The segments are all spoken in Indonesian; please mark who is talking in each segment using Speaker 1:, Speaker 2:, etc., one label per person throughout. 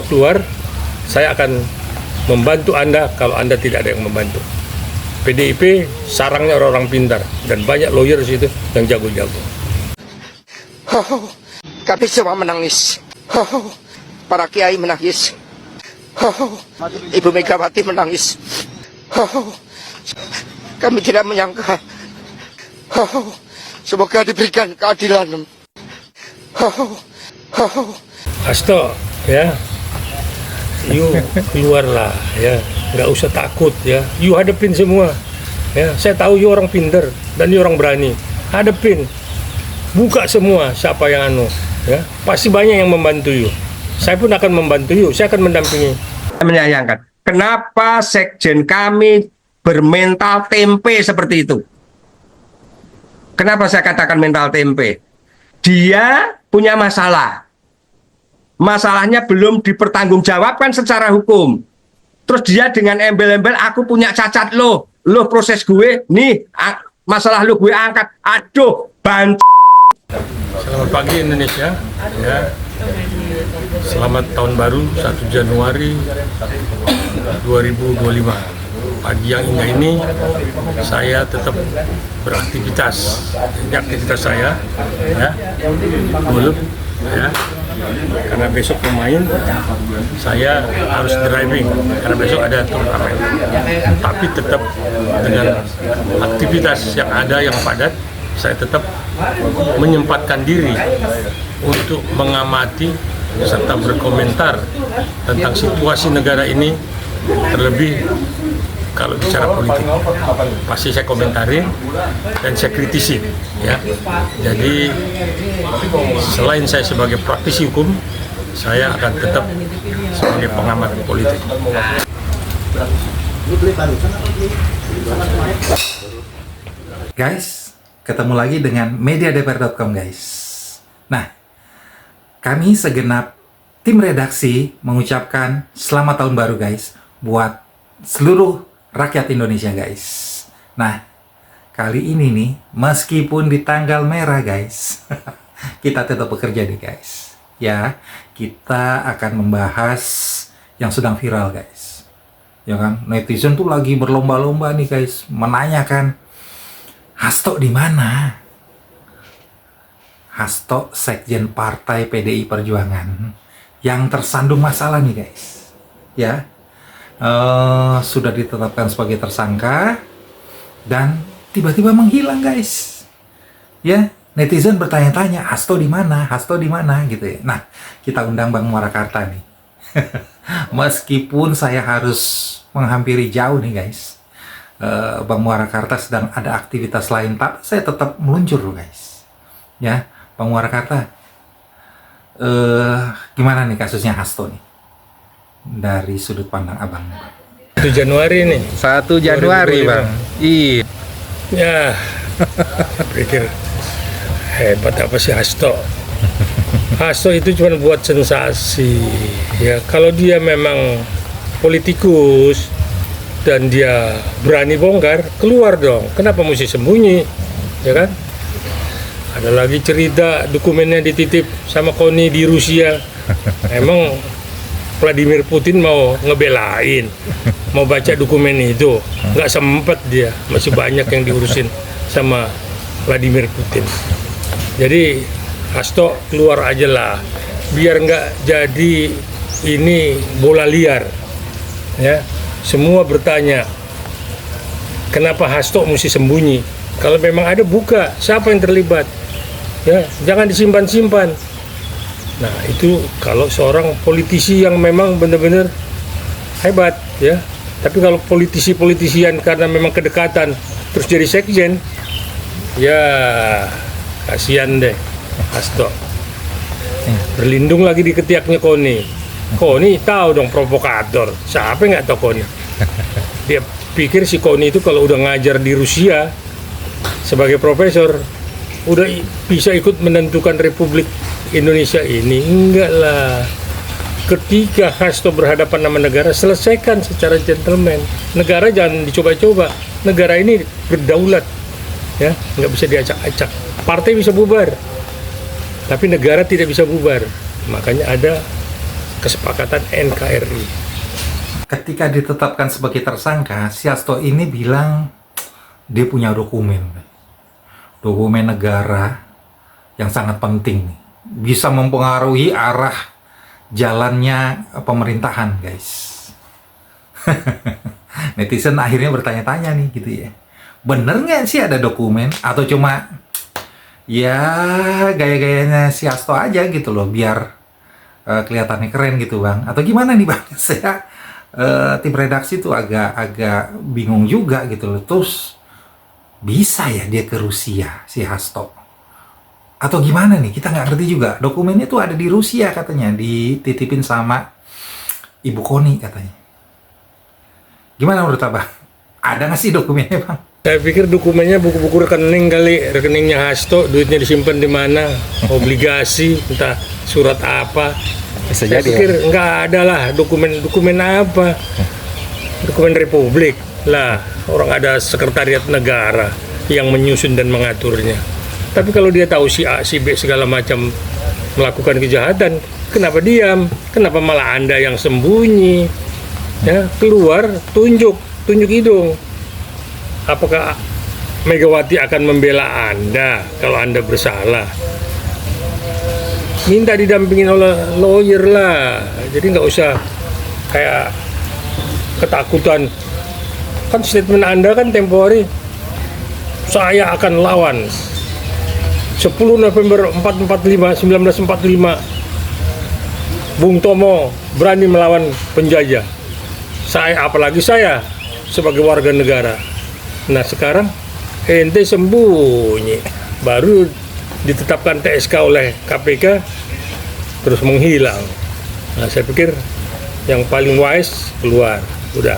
Speaker 1: keluar, saya akan membantu Anda kalau Anda tidak ada yang membantu. PDIP sarangnya orang-orang pintar dan banyak lawyer di situ yang jago-jago.
Speaker 2: Kami semua menangis. Para kiai menangis. Ibu Megawati menangis. Kami tidak menyangka. Semoga diberikan keadilan.
Speaker 1: Hasto, ya, you keluarlah, ya, nggak usah takut, ya, you hadepin semua, ya, saya tahu you orang pinter dan you orang berani, hadepin, buka semua siapa yang ya, pasti banyak yang membantu you, saya pun akan membantu you, saya akan mendampingi.
Speaker 3: Menyayangkan, kenapa sekjen kami bermental tempe seperti itu? Kenapa saya katakan mental tempe? Dia punya masalah. Masalahnya belum dipertanggungjawabkan secara hukum. Terus dia dengan embel-embel, aku punya cacat lo proses gue, nih masalah lo gue angkat. Aduh, bantu.
Speaker 1: Selamat pagi Indonesia, ya. Selamat tahun baru 1 Januari 2025. Pagi yang indah ini saya tetap beraktivitas. Ini aktivitas saya, ya, golf, ya. Karena besok pemain, saya harus driving karena besok ada turnamen. Tapi tetap dengan aktivitas yang ada yang padat, saya tetap menyempatkan diri untuk mengamati serta berkomentar tentang situasi negara ini, terlebih kalau bicara politik. Pasti saya komentarin dan saya kritisi, ya. Jadi selain saya sebagai praktisi hukum, saya akan tetap sebagai pengamat politik.
Speaker 4: Guys, ketemu lagi dengan mediadpr.com guys. Nah, kami segenap tim redaksi mengucapkan selamat tahun baru guys buat seluruh rakyat Indonesia guys. Nah, kali ini nih, meskipun di tanggal merah guys, kita tetap bekerja nih guys. Ya, kita akan membahas yang sedang viral guys. Ya kan, netizen tuh lagi berlomba-lomba nih guys, menanyakan Hasto di mana? Hasto sekjen partai PDI Perjuangan yang tersandung masalah nih guys. Ya, sudah ditetapkan sebagai tersangka dan tiba-tiba menghilang guys. Ya, netizen bertanya-tanya, Hasto di mana? Hasto di mana gitu ya. Nah, kita undang Bang Muarakarta nih. Meskipun saya harus menghampiri jauh nih guys, Bang Muarakarta sedang ada aktivitas lain, tapi saya tetap meluncur loh guys. Ya, Bang Muarakarta, gimana nih kasusnya Hasto nih dari sudut pandang abang?
Speaker 1: 1 Januari nih.
Speaker 4: 1 Januari 2025. Bang. Iya.
Speaker 1: Ya, pikir hebat apa sih Hasto? Hasto itu cuma buat sensasi. Ya, kalau dia memang politikus dan dia berani bongkar, keluar dong. Kenapa mesti sembunyi? Ya kan? Ada lagi cerita dokumennya dititip sama KONI di Rusia. Emang Vladimir Putin mau ngebelain, mau baca dokumen itu, nggak sempet dia, masih banyak yang diurusin sama Vladimir Putin. Jadi Hasto keluar aja lah, biar nggak jadi ini bola liar. Ya, semua bertanya, kenapa Hasto mesti sembunyi? Kalau memang ada, buka, siapa yang terlibat? Ya, jangan disimpan-simpan. Nah, itu kalau seorang politisi yang memang benar-benar hebat, ya. Tapi kalau politisi-politisian karena memang kedekatan terus jadi sekjen, ya kasihan deh Hasto. Berlindung lagi di ketiaknya KONI. KONI tahu dong provokator. Siapa nggak tahu KONI? Dia pikir si KONI itu kalau udah ngajar di Rusia sebagai profesor, udah bisa ikut menentukan Republik Indonesia ini. Enggak lah. Ketika Hasto berhadapan sama negara, selesaikan secara gentleman. Negara jangan dicoba-coba. Negara ini berdaulat, ya, nggak bisa diacak-acak. Partai bisa bubar, tapi negara tidak bisa bubar. Makanya ada kesepakatan NKRI.
Speaker 4: Ketika ditetapkan sebagai tersangka, si Hasto ini bilang dia punya dokumen negara yang sangat penting, bisa mempengaruhi arah jalannya pemerintahan, guys. Netizen akhirnya bertanya-tanya nih gitu ya, bener nggak sih ada dokumen atau cuma ya gaya-gayanya si Hasto aja gitu loh, biar kelihatannya keren gitu bang, atau gimana nih bang? Saya tim redaksi tuh agak bingung juga gitu loh. Terus bisa ya dia ke Rusia si Hasto atau gimana nih, kita nggak ngerti juga. Dokumennya tuh ada di Rusia katanya, dititipin sama Ibu Koni katanya. Gimana menurut abang? Ada nggak sih dokumennya bang?
Speaker 1: Saya pikir dokumennya buku-buku rekening kali, rekeningnya Hasto, duitnya disimpan di mana, obligasi, entah surat apa.
Speaker 5: Bisa
Speaker 1: Saya
Speaker 5: jadi
Speaker 1: pikir
Speaker 5: ya.
Speaker 1: nggak ada lah dokumen apa, dokumen Republik lah, orang ada sekretariat negara yang menyusun dan mengaturnya. Tapi kalau dia tahu si A, si B segala macam melakukan kejahatan, kenapa diam? Kenapa malah Anda yang sembunyi? Ya, keluar, tunjuk hidung. Apakah Megawati akan membela Anda kalau Anda bersalah? Minta didampingin oleh lawyer lah. Jadi nggak usah kayak ketakutan. Kan statement Anda kan tempo hari, saya akan lawan 10 November 1945 Bung Tomo berani melawan penjajah. Apalagi saya sebagai warga negara. Nah sekarang ente sembunyi, baru ditetapkan TSK oleh KPK terus menghilang. Nah saya pikir yang paling wise keluar, udah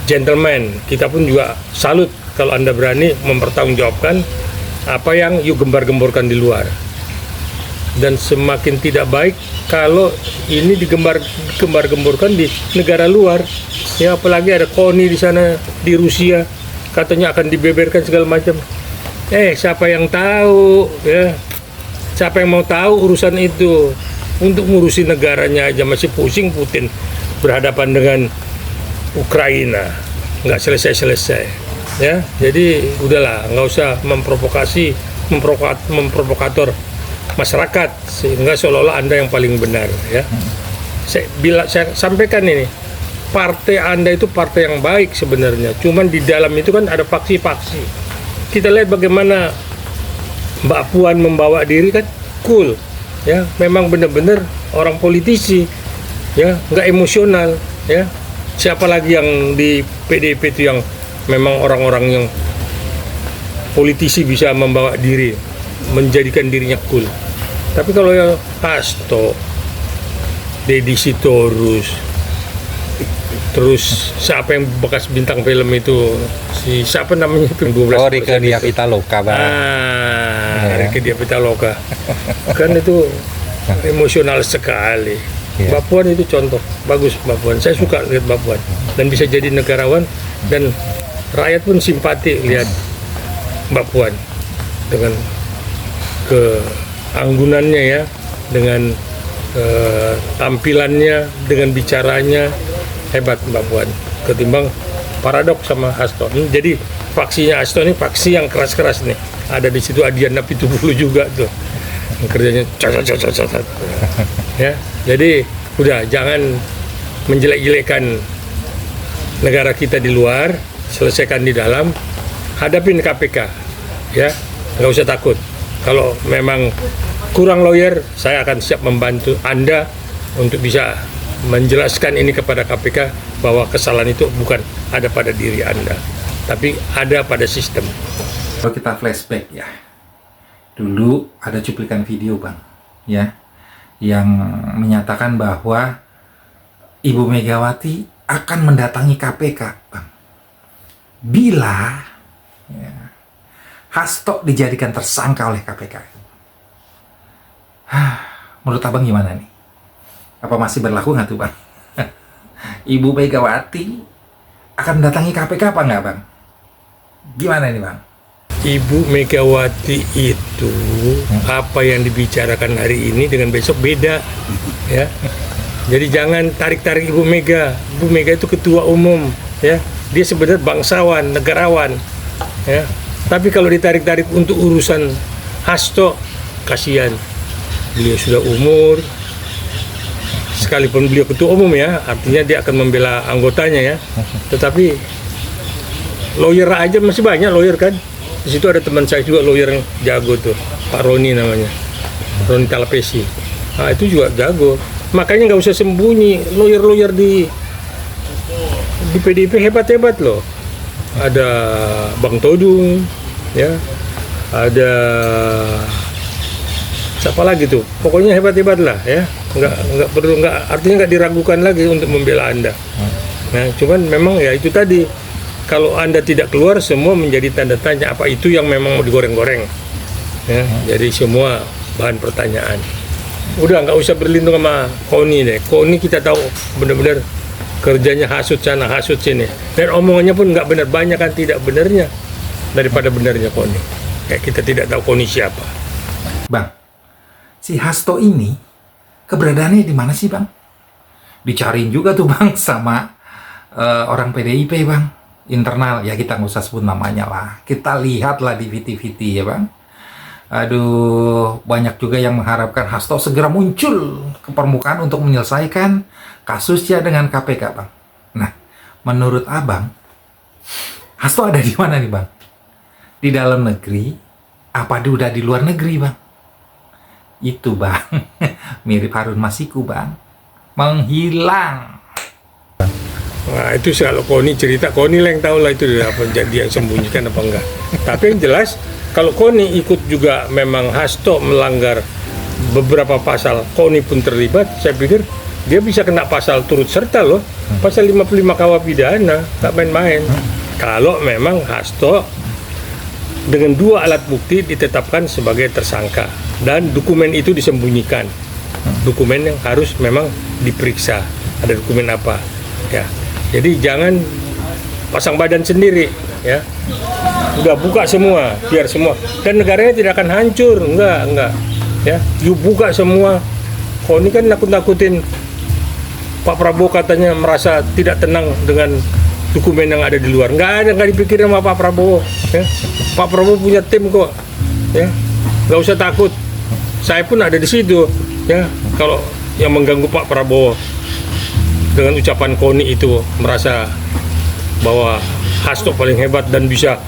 Speaker 1: gentleman. Kita pun juga salut kalau Anda berani mempertanggungjawabkan apa yang you gembar-gemborkan di luar. Dan semakin tidak baik kalau ini digembar-gemborkan di negara luar. Ya apalagi ada KONI di sana di Rusia, katanya akan dibeberkan segala macam. Siapa yang tahu ya? Siapa yang mau tahu urusan itu? Untuk ngurusin negaranya aja masih pusing Putin berhadapan dengan Ukraina, nggak selesai-selesai. Ya, jadi udahlah, nggak usah memprovokator masyarakat sehingga seolah-olah Anda yang paling benar. Ya, saya sampaikan ini, partai Anda itu partai yang baik sebenarnya. Cuman di dalam itu kan ada faksi-faksi. Kita lihat bagaimana Mbak Puan membawa diri kan cool. Ya, memang benar-benar orang politisi. Ya, nggak emosional. Ya, siapa lagi yang di PDIP itu yang memang orang-orang yang politisi bisa membawa diri, menjadikan dirinya cool. Tapi kalau yang Hasto, Deddy Sitorus, terus siapa yang bekas bintang film itu, si siapa namanya itu 12.
Speaker 5: Oh, Rieke Diah Pitaloka bang.
Speaker 1: Rieke Diah Pitaloka kan itu emosional sekali. Mbak Puan itu contoh bagus. Mbak Puan, saya suka lihat Mbak Puan dan bisa jadi negarawan, dan rakyat pun simpati lihat Mbak Puan dengan keanggunannya ya, dengan tampilannya, dengan bicaranya. Hebat Mbak Puan ketimbang paradoks sama Hasto. Jadi faksinya Hasto ini faksi yang keras-keras nih. Ada di situ Adiana Pitupulu juga tuh, kerjanya cacat. Ya, jadi udah jangan menjelek-jelekan negara kita di luar, selesaikan di dalam, hadapin KPK. Ya, nggak usah takut. Kalau memang kurang lawyer, saya akan siap membantu Anda untuk bisa menjelaskan ini kepada KPK bahwa kesalahan itu bukan ada pada diri Anda, tapi ada pada sistem.
Speaker 4: Kalau kita flashback ya, dulu ada cuplikan video bang, ya, yang menyatakan bahwa Ibu Megawati akan mendatangi KPK bang, bila ya, Hasto dijadikan tersangka oleh KPK. Menurut abang gimana nih? Apa masih berlaku nggak tuh bang? Ibu Megawati akan mendatangi KPK apa nggak bang? Gimana ini bang?
Speaker 1: Ibu Megawati itu apa yang dibicarakan hari ini dengan besok beda, ya. Jadi jangan tarik-tarik Ibu Mega. Ibu Mega itu ketua umum, ya. Dia sebenarnya bangsawan, negarawan, ya. Tapi kalau ditarik-tarik untuk urusan Hasto, kasihan. Beliau sudah umur, sekalipun beliau ketua umum ya, artinya dia akan membela anggotanya ya. Tetapi lawyer aja masih banyak lawyer kan. Di situ ada teman saya juga lawyer yang jago tuh, Pak Roni namanya, Roni Talapesi. Nah itu juga jago. Makanya nggak usah sembunyi, lawyer-lawyer di PDIP hebat-hebat loh. Ada Bang Todung, ya, ada siapa lagi tuh? Pokoknya hebat-hebat lah ya. Nggak perlu, artinya nggak diragukan lagi untuk membela Anda. Nah, cuman memang ya itu tadi, kalau Anda tidak keluar semua menjadi tanda tanya apa itu yang memang mau digoreng-goreng. Ya, jadi semua bahan pertanyaan. Udah nggak usah berlindung sama Koni deh. Koni kita tahu benar-benar kerjanya hasut sana hasut sini, dan omongannya pun nggak benar, banyak kan tidak benarnya daripada benarnya Koni. Kayak kita tidak tahu Koni siapa.
Speaker 4: Bang, si Hasto ini keberadaannya di mana sih bang? Dicariin juga tuh bang sama orang PDIP bang, internal ya, kita nggak usah sebut namanya lah. Kita lihatlah di VT-VT ya bang. Aduh, banyak juga yang mengharapkan Hasto segera muncul ke permukaan untuk menyelesaikan kasusnya dengan KPK bang. Nah, menurut abang, Hasto ada di mana nih bang? Di dalam negeri? Apa dia udah di luar negeri bang? Itu bang, mirip Harun Masiku bang, menghilang.
Speaker 1: Nah itu kalau Koni cerita, Koni lah yang tahu lah itu apa jadi yang sembunyikan apa enggak. Tapi yang jelas kalau Koni ikut juga memang Hasto melanggar beberapa pasal, Koni pun terlibat, saya pikir dia bisa kena pasal turut serta loh, pasal 55 KUH pidana, tak main-main. Kalau memang Hasto dengan 2 alat bukti ditetapkan sebagai tersangka dan dokumen itu disembunyikan, dokumen yang harus memang diperiksa, ada dokumen apa, ya. Jadi jangan pasang badan sendiri, ya. Udah buka semua, biar semua, dan negaranya tidak akan hancur, enggak, ya. You buka semua. Kok ini kan nakut-nakutin Pak Prabowo, katanya merasa tidak tenang dengan dokumen yang ada di luar. Nggak dipikirin sama Pak Prabowo, ya. Pak Prabowo punya tim kok, ya. Nggak usah takut. Saya pun ada di situ, ya. Kalau yang mengganggu Pak Prabowo dengan ucapan Koni itu, merasa bahwa Hasto paling hebat dan bisa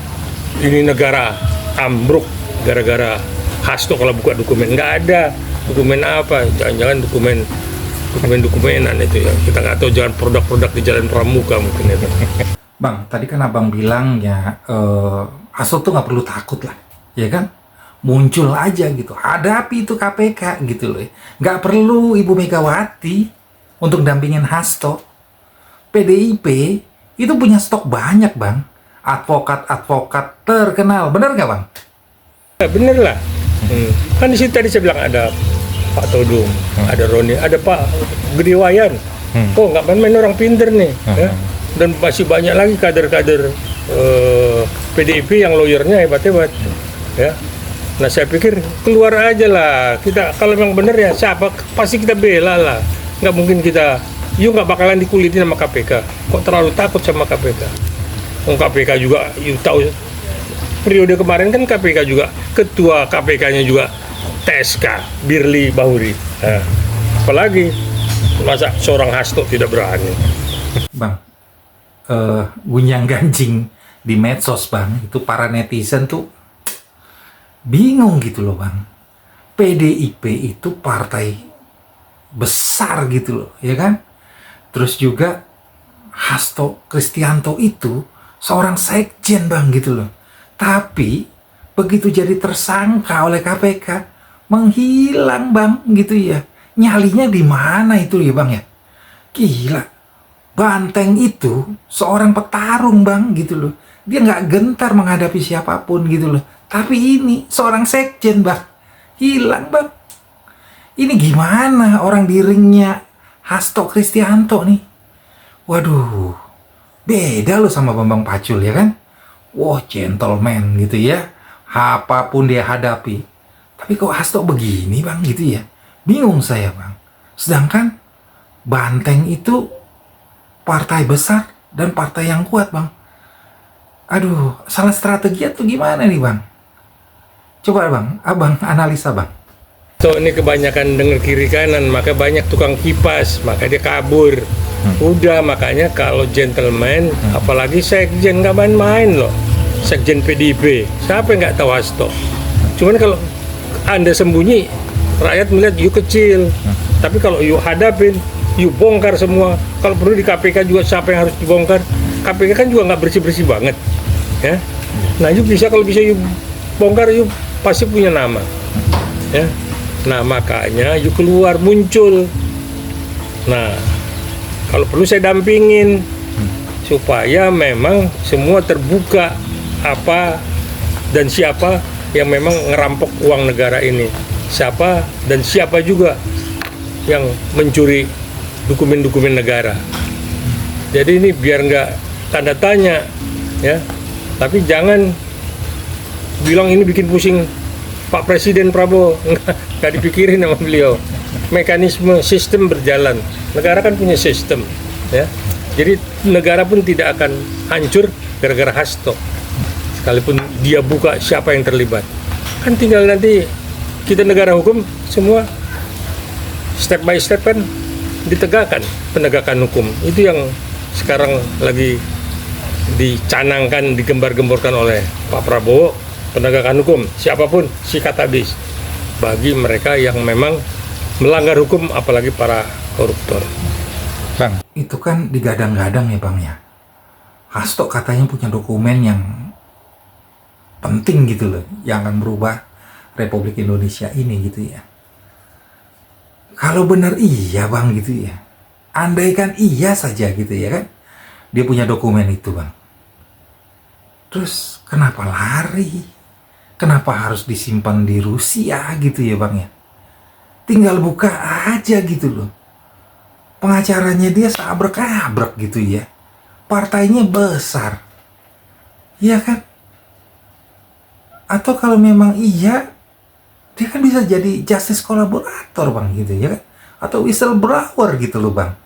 Speaker 1: ini negara ambruk gara-gara Hasto kalau buka dokumen. Nggak ada dokumen apa, jangan-jangan dokumenan itu ya, kita nggak tahu, jangan produk-produk di Jalan Pramuka mungkin itu.
Speaker 4: Bang, tadi kan abang bilang ya Hasto tuh nggak perlu takut lah, ya kan? Muncul aja gitu, hadapi itu KPK gitu loh. Nggak perlu Ibu Megawati untuk dampingin Hasto. PDIP itu punya stok banyak bang, advokat-advokat terkenal, bener nggak bang?
Speaker 1: Ya, bener lah. Kan di situ tadi saya bilang ada Pak Todung, ada Roni, ada Pak Gedewayan. Oh nggak main-main, orang pinter nih, ya. Dan masih banyak lagi kader-kader PDIP yang lawyernya hebat-hebat, ya. Nah saya pikir keluar aja lah, kita kalau memang bener ya siapa pasti kita bela lah. Nggak mungkin kita, you nggak bakalan dikulitin sama KPK. Kok terlalu takut sama KPK? KPK juga, you tahu periode kemarin kan KPK juga, ketua KPK-nya juga TSK, Birli Bahuri. Nah, apalagi masa seorang Hasto tidak berani?
Speaker 4: Bang, gunjang ganjing di medsos bang, itu para netizen tuh bingung gitu loh bang. PDIP itu partai besar gitu loh, ya kan? Terus juga Hasto Kristianto itu seorang sekjen bang gitu loh. Tapi begitu jadi tersangka oleh KPK, menghilang bang gitu ya. Nyalinya di mana itu ya bang ya? Gila. Banteng itu seorang petarung bang gitu loh. Dia nggak gentar menghadapi siapapun gitu loh. Tapi ini seorang sekjen bang, hilang bang. Ini gimana orang di ringnya Hasto Kristianto nih? Waduh, beda loh sama Bambang Pacul ya kan? Wah, gentleman gitu ya. Apapun dia hadapi. Tapi kok Hasto begini bang gitu ya? Bingung saya bang. Sedangkan Banteng itu partai besar dan partai yang kuat, Bang. Aduh, salah strategi atau gimana nih, Bang? Coba, Bang, Abang analisa, Bang.
Speaker 1: So ini kebanyakan denger kiri kanan, maka banyak tukang kipas, maka dia kabur. Udah, makanya kalau gentleman, apalagi sekjen, nggak main-main loh. Sekjen PDIP, siapa yang nggak tahu Hasto? Cuman kalau Anda sembunyi, rakyat melihat you kecil. Tapi kalau you hadapin, you bongkar semua. Kalau perlu di KPK juga siapa yang harus dibongkar? KPK kan juga nggak bersih-bersih banget, ya. Nah, you bisa, kalau bisa you bongkar, you pasti punya nama, ya. Nah, makanya you keluar, muncul. Nah, kalau perlu saya dampingin supaya memang semua terbuka apa dan siapa yang memang ngerampok uang negara ini, siapa dan siapa juga yang mencuri dokumen-dokumen negara. Jadi ini biar nggak tanda tanya, ya. Tapi jangan bilang ini bikin pusing Pak Presiden Prabowo, nggak dipikirin sama beliau. Mekanisme sistem berjalan, negara kan punya sistem, ya. Jadi negara pun tidak akan hancur gara-gara Hasto, sekalipun dia buka siapa yang terlibat. Kan tinggal nanti kita negara hukum, semua step by step kan ditegakkan, penegakan hukum. Itu yang sekarang lagi dicanangkan, digembar-gemborkan oleh Pak Prabowo, penegakan hukum, siapapun sikat habis bagi mereka yang memang melanggar hukum, apalagi para koruptor.
Speaker 5: Bang,
Speaker 4: Itu kan digadang-gadang ya, Bang, ya. Hasto katanya punya dokumen yang penting gitu loh, yang akan merubah Republik Indonesia ini gitu ya. Kalau benar iya, Bang, gitu ya. Andaikan iya saja gitu ya kan, dia punya dokumen itu, Bang. Terus kenapa lari? Kenapa harus disimpan di Rusia gitu ya, Bang, ya? Tinggal buka aja gitu loh. Pengacaranya dia seabrek-abrek gitu ya. Partainya besar. Iya kan? Atau kalau memang iya, dia kan bisa jadi justice kolaborator, Bang, gitu ya kan? Atau whistleblower gitu loh, Bang.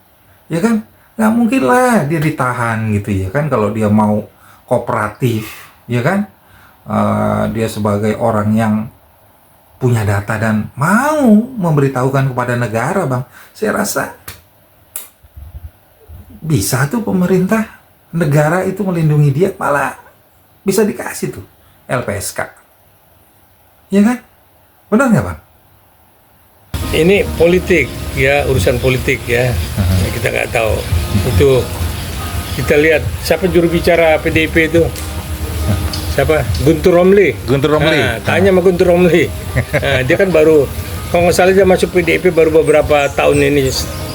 Speaker 4: Ya kan? Nggak mungkin lah dia ditahan gitu ya kan, kalau dia mau kooperatif, ya kan? Dia sebagai orang yang punya data dan mau memberitahukan kepada negara, Bang. Saya rasa bisa tuh pemerintah negara itu melindungi dia, malah bisa dikasih tuh LPSK. Ya kan? Benar nggak, Bang?
Speaker 1: Ini politik, ya, urusan politik, ya. Kita nggak tahu. Itu kita lihat siapa juru bicara PDIP itu. Siapa? Guntur Romli.
Speaker 5: Guntur Romli.
Speaker 1: Nah, tanya sama Guntur Romli. Nah, dia kan baru, kalau nggak salah dia masuk PDIP baru beberapa tahun ini.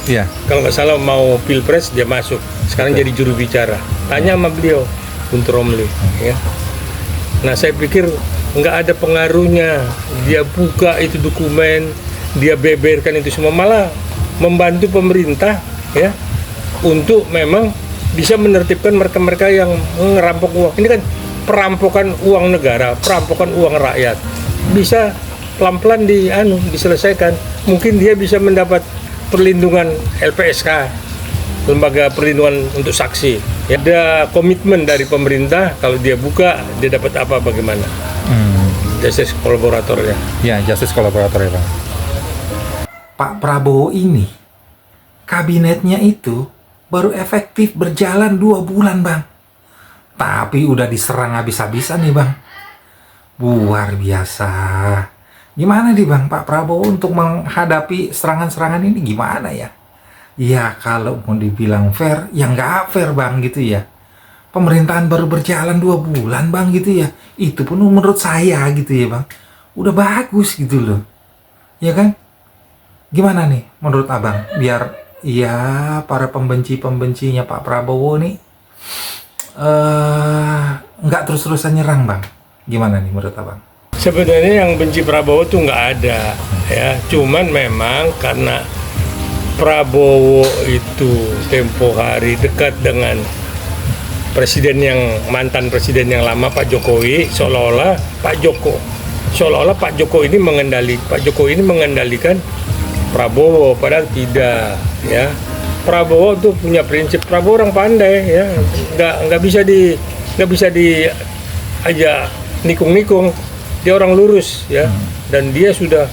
Speaker 5: Iya.
Speaker 1: Kalau nggak salah mau pilpres dia masuk. Sekarang jadi juru bicara. Tanya sama beliau, Guntur Romli. Ya. Nah, saya pikir nggak ada pengaruhnya. Dia buka itu dokumen, dia beberkan itu semua, malah membantu pemerintah, ya, untuk memang bisa menertibkan mereka-mereka yang ngerampok uang. Ini kan perampokan uang negara, perampokan uang rakyat. Bisa pelan-pelan diselesaikan. Mungkin dia bisa mendapat perlindungan LPSK, lembaga perlindungan untuk saksi. Ya, ada komitmen dari pemerintah, kalau dia buka, dia dapat apa, bagaimana. Justice kolaboratornya.
Speaker 5: Ya, justice kolaborator ya, Bang.
Speaker 4: Pak Prabowo ini, kabinetnya itu baru efektif berjalan 2 bulan, Bang. Tapi udah diserang habis-habisan nih, Bang. Luar biasa. Gimana nih, Bang, Pak Prabowo untuk menghadapi serangan-serangan ini gimana ya? Ya, kalau mau dibilang fair, ya nggak fair, Bang, gitu ya. Pemerintahan baru berjalan 2 bulan, Bang, gitu ya. Itu pun menurut saya gitu ya, Bang. Udah bagus gitu loh. Ya kan? Gimana nih menurut Abang? Biar ya para pembenci-pembencinya Pak Prabowo nih nggak terus-terusan nyerang, Bang. Gimana nih menurut Abang?
Speaker 1: Sebenarnya yang benci Prabowo tuh nggak ada, ya. Cuman memang karena Prabowo itu tempo hari dekat dengan mantan presiden yang lama, Pak Jokowi, seolah-olah Pak Jokowi ini mengendalikan Prabowo, padahal tidak, ya. Prabowo tuh punya prinsip. Prabowo orang pandai ya, nggak bisa di aja nikung-nikung. Dia orang lurus ya, dan dia sudah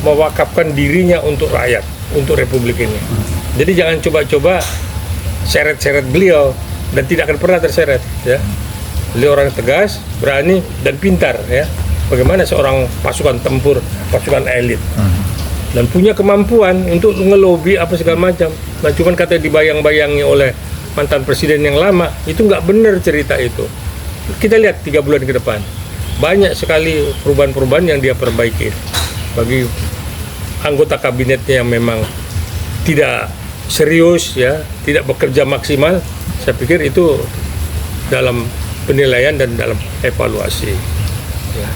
Speaker 1: mewakafkan dirinya untuk rakyat, untuk republik ini. Jadi jangan coba-coba seret-seret beliau, dan tidak akan pernah terseret ya. Beliau orang tegas, berani, dan pintar ya. Bagaimana seorang pasukan tempur, pasukan elit, dan punya kemampuan untuk ngelobi apa segala macam. Nah, cuman kata dibayang-bayangi oleh mantan presiden yang lama, itu nggak benar cerita itu. Kita lihat 3 bulan ke depan, banyak sekali perubahan-perubahan yang dia perbaiki. Bagi anggota kabinetnya yang memang tidak serius ya, tidak bekerja maksimal, saya pikir itu dalam penilaian dan dalam evaluasi ya.